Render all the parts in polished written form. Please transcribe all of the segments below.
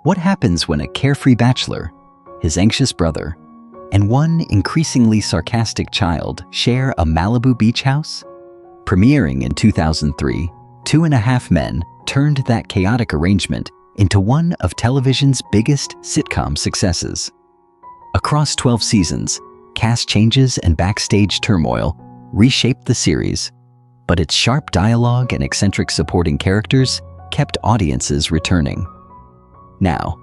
What happens when a carefree bachelor, his anxious brother, and one increasingly sarcastic child share a Malibu beach house? Premiering in 2003, Two and a Half Men turned that chaotic arrangement into one of television's biggest sitcom successes. Across 12 seasons, cast changes and backstage turmoil reshaped the series, but its sharp dialogue and eccentric supporting characters kept audiences returning. Now,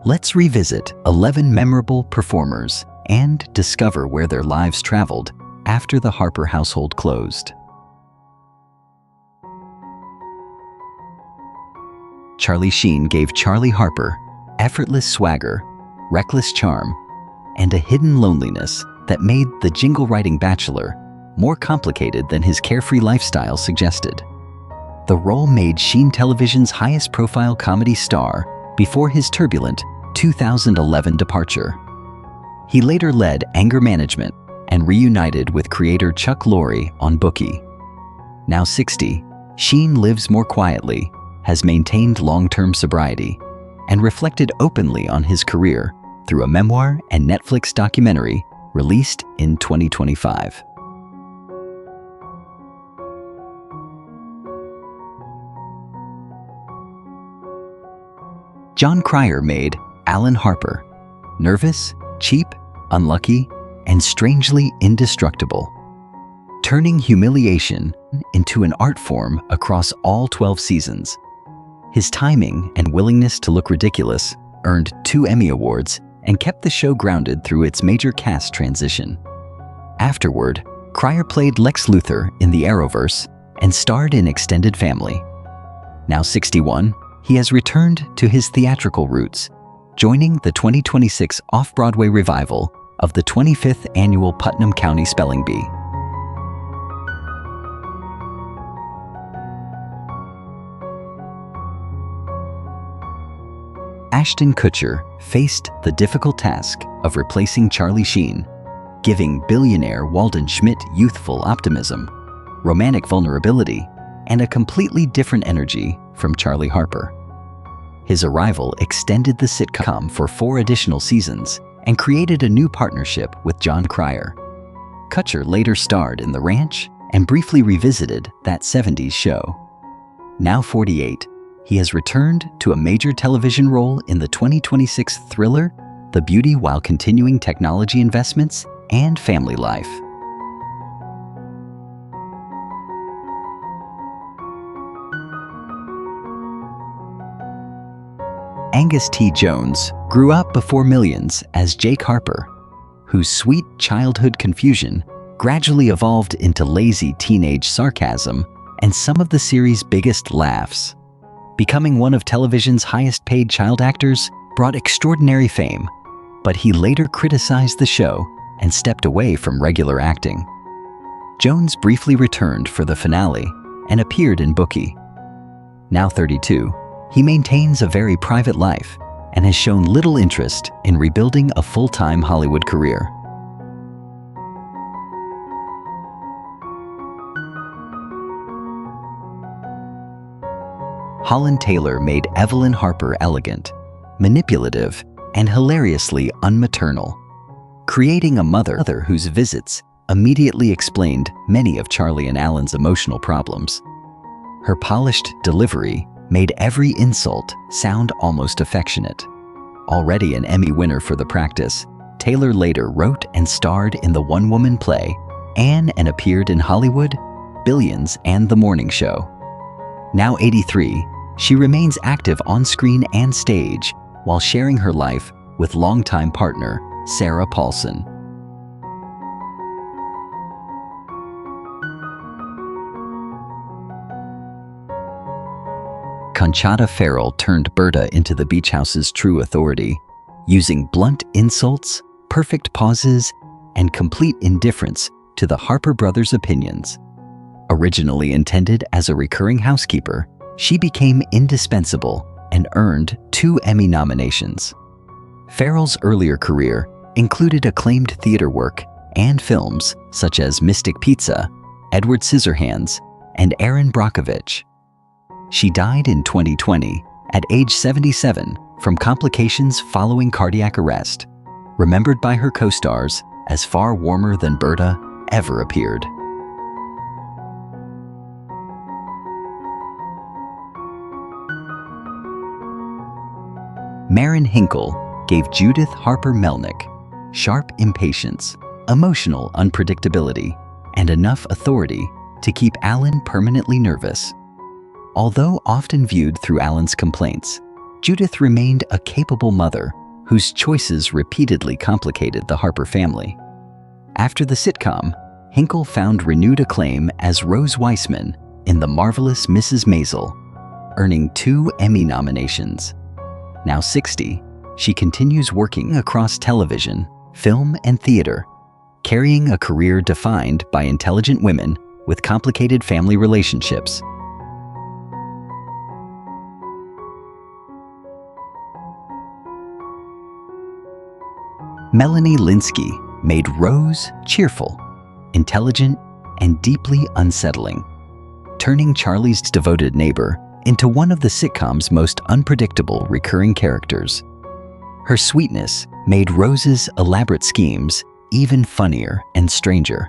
let's revisit 11 memorable performers and discover where their lives traveled after the Harper household closed. Charlie Sheen gave Charlie Harper effortless swagger, reckless charm, and a hidden loneliness that made the jingle-writing bachelor more complicated than his carefree lifestyle suggested. The role made Sheen television's highest-profile comedy star before his turbulent 2011 departure. He later led Anger Management and reunited with creator Chuck Lorre on Bookie. Now 60, Sheen lives more quietly, has maintained long-term sobriety, and reflected openly on his career through a memoir and Netflix documentary released in 2025. Jon Cryer made Alan Harper nervous, cheap, unlucky, and strangely indestructible, turning humiliation into an art form across all 12 seasons. His timing and willingness to look ridiculous earned 2 Emmy Awards and kept the show grounded through its major cast transition. Afterward, Cryer played Lex Luthor in the Arrowverse and starred in Extended Family. Now 61, he has returned to his theatrical roots, joining the 2026 off-Broadway revival of the 25th annual Putnam County Spelling Bee. Ashton Kutcher faced the difficult task of replacing Charlie Sheen, giving billionaire Walden Schmidt youthful optimism, romantic vulnerability, and a completely different energy from Charlie Harper. His arrival extended the sitcom for 4 additional seasons and created a new partnership with Jon Cryer. Kutcher later starred in The Ranch and briefly revisited that 70s show. Now 48, he has returned to a major television role in the 2026 thriller, The Beauty While Continuing Technology Investments and Family Life. Angus T. Jones grew up before millions as Jake Harper, whose sweet childhood confusion gradually evolved into lazy teenage sarcasm and some of the series' biggest laughs. Becoming one of television's highest-paid child actors brought extraordinary fame, but he later criticized the show and stepped away from regular acting. Jones briefly returned for the finale and appeared in Bookie. Now 32, he maintains a very private life and has shown little interest in rebuilding a full-time Hollywood career. Holland Taylor made Evelyn Harper elegant, manipulative, and hilariously unmaternal, creating a mother whose visits immediately explained many of Charlie and Alan's emotional problems. Her polished delivery made every insult sound almost affectionate. Already an Emmy winner for the practice, Taylor later wrote and starred in the one-woman play Anne and appeared in Hollywood, Billions, and The Morning Show. Now 83, she remains active on screen and stage while sharing her life with longtime partner Sarah Paulson. Conchata Ferrell turned Berta into the beach house's true authority, using blunt insults, perfect pauses, and complete indifference to the Harper brothers' opinions. Originally intended as a recurring housekeeper, she became indispensable and earned 2 Emmy nominations. Ferrell's earlier career included acclaimed theater work and films such as Mystic Pizza, Edward Scissorhands, and Erin Brockovich. She died in 2020 at age 77 from complications following cardiac arrest, remembered by her co-stars as far warmer than Berta ever appeared. Marin Hinkle gave Judith Harper Melnick sharp impatience, emotional unpredictability, and enough authority to keep Alan permanently nervous. Although often viewed through Alan's complaints, Judith remained a capable mother whose choices repeatedly complicated the Harper family. After the sitcom, Hinkle found renewed acclaim as Rose Weissman in The Marvelous Mrs. Maisel, earning 2 Emmy nominations. Now 60, she continues working across television, film, and theater, carrying a career defined by intelligent women with complicated family relationships. Melanie Lynskey made Rose cheerful, intelligent, and deeply unsettling, turning Charlie's devoted neighbor into one of the sitcom's most unpredictable recurring characters. Her sweetness made Rose's elaborate schemes even funnier and stranger.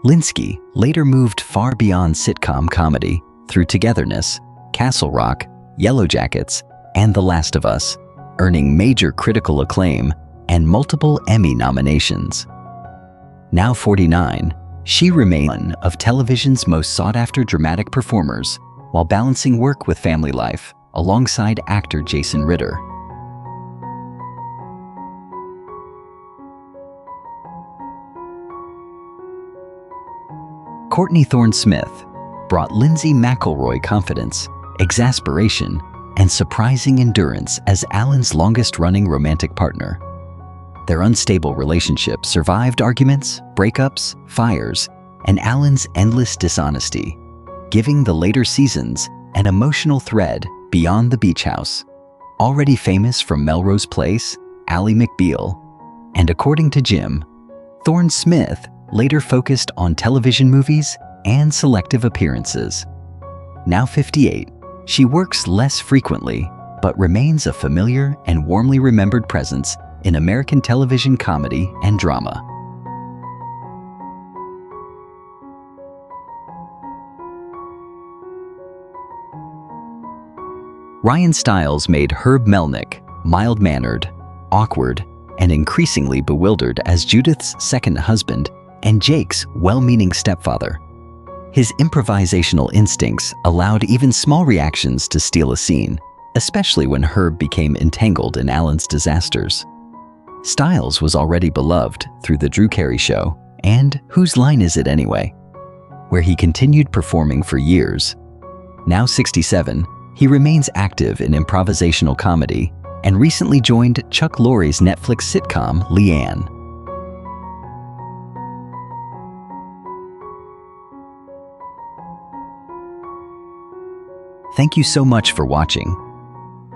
Lynskey later moved far beyond sitcom comedy through Togetherness, Castle Rock, Yellow Jackets, and The Last of Us, earning major critical acclaim and multiple Emmy nominations. Now 49, she remains one of television's most sought-after dramatic performers while balancing work with family life alongside actor Jason Ritter. Courtney Thorne-Smith brought Lindsay McElroy confidence, exasperation, and surprising endurance as Alan's longest-running romantic partner. Their unstable relationship survived arguments, breakups, fires, and Alan's endless dishonesty, giving the later seasons an emotional thread beyond the beach house. Already famous from Melrose Place, Ally McBeal, and according to Jim, Thorne-Smith later focused on television movies and selective appearances. Now 58, she works less frequently, but remains a familiar and warmly remembered presence in American television comedy and drama. Ryan Stiles made Herb Melnick mild-mannered, awkward, and increasingly bewildered as Judith's second husband and Jake's well-meaning stepfather. His improvisational instincts allowed even small reactions to steal a scene, especially when Herb became entangled in Alan's disasters. Stiles was already beloved through The Drew Carey Show and Whose Line Is It Anyway?, where he continued performing for years. Now 67, he remains active in improvisational comedy and recently joined Chuck Lorre's Netflix sitcom Leanne. Thank you so much for watching.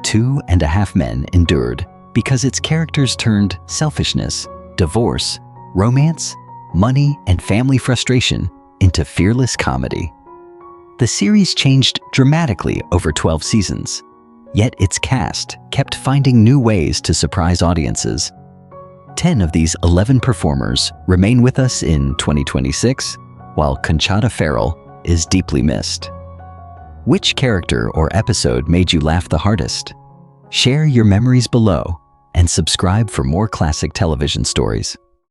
2.5 Men endured because its characters turned selfishness, divorce, romance, money, and family frustration into fearless comedy. The series changed dramatically over 12 seasons, yet its cast kept finding new ways to surprise audiences. 10 of these 11 performers remain with us in 2026, while Conchata Ferrell is deeply missed. Which character or episode made you laugh the hardest? Share your memories below and subscribe for more classic television stories.